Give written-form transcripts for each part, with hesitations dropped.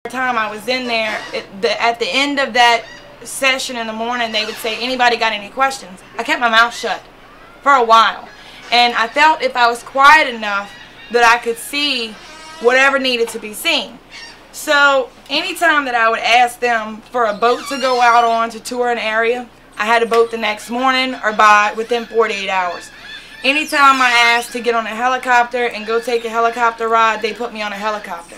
Time I was in there, at the end of that session in the morning, they would say, anybody got any questions? I kept my mouth shut for a while, and I felt if I was quiet enough that I could see whatever needed to be seen. So anytime that I would ask them for a boat to go out on to tour an area, I had a boat the next morning or within 48 hours. Anytime I asked to get on a helicopter and go take a helicopter ride, they put me on a helicopter.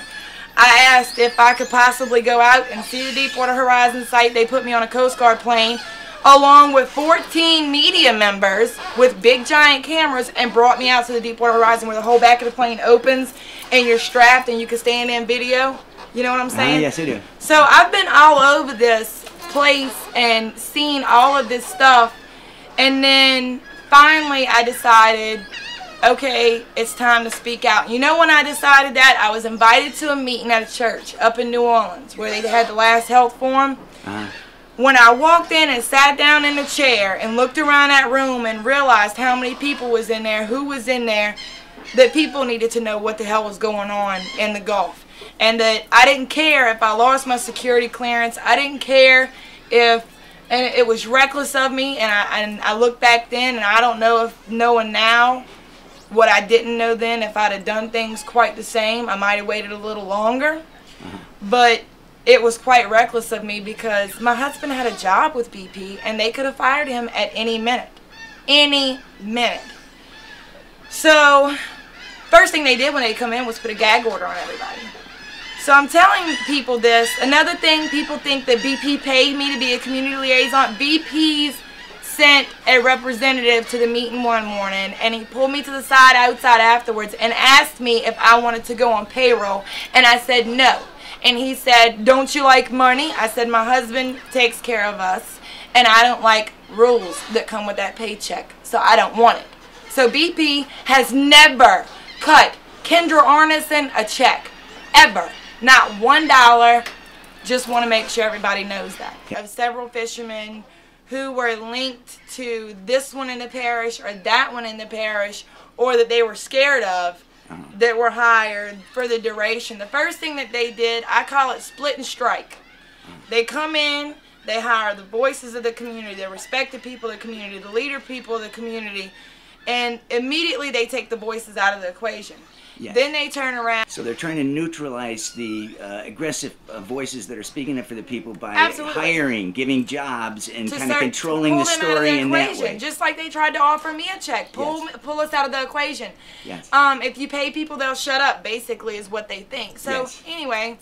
I asked if I could possibly go out and see the Deepwater Horizon site. They put me on a Coast Guard plane along with 14 media members with big giant cameras and brought me out to the Deepwater Horizon where the whole back of the plane opens and you're strapped and you can stand in video. You know what I'm saying? Yes, I do. So I've been all over this place and seen all of this stuff, and then finally I decided, okay, it's time to speak out. You know when I decided that? I was invited to a meeting at a church up in New Orleans where they had the last health forum. When I walked in and sat down in the chair and looked around that room and realized how many people was in there, who was in there, that people needed to know what the hell was going on in the Gulf. And that I didn't care if I lost my security clearance. I didn't care if, and it was reckless of me, and I look back then and I don't know if knowing now what I didn't know then, if I'd have done things quite the same, I might have waited a little longer. But it was quite reckless of me because my husband had a job with BP and they could have fired him at any minute. Any minute. So, first thing they did when they come in was put a gag order on everybody. So I'm telling people this. Another thing, people think that BP paid me to be a community liaison. BP's sent a representative to the meeting one morning, and he pulled me to the side outside afterwards and asked me if I wanted to go on payroll, and I said no. And he said, don't you like money? I said, my husband takes care of us, and I don't like rules that come with that paycheck, so I don't want it. So BP has never cut Kindra Arnesen a check, ever. Not $1. Just want to make sure everybody knows that. I have several fishermen who were linked to this one in the parish or that one in the parish, or that they were scared of, that were hired for the duration. The first thing that they did, I call it split and strike. They come in, they hire the voices of the community, the respected people of the community, the leader people of the community, and immediately they take the voices out of the equation. Yes. Then they turn around. So they're trying to neutralize the aggressive voices that are speaking up for the people by hiring, giving jobs, and kind of controlling the story in that way. Just like they tried to offer me a check. Pull us out of the equation. Yes. If you pay people, they'll shut up, basically, is what they think. So, anyway.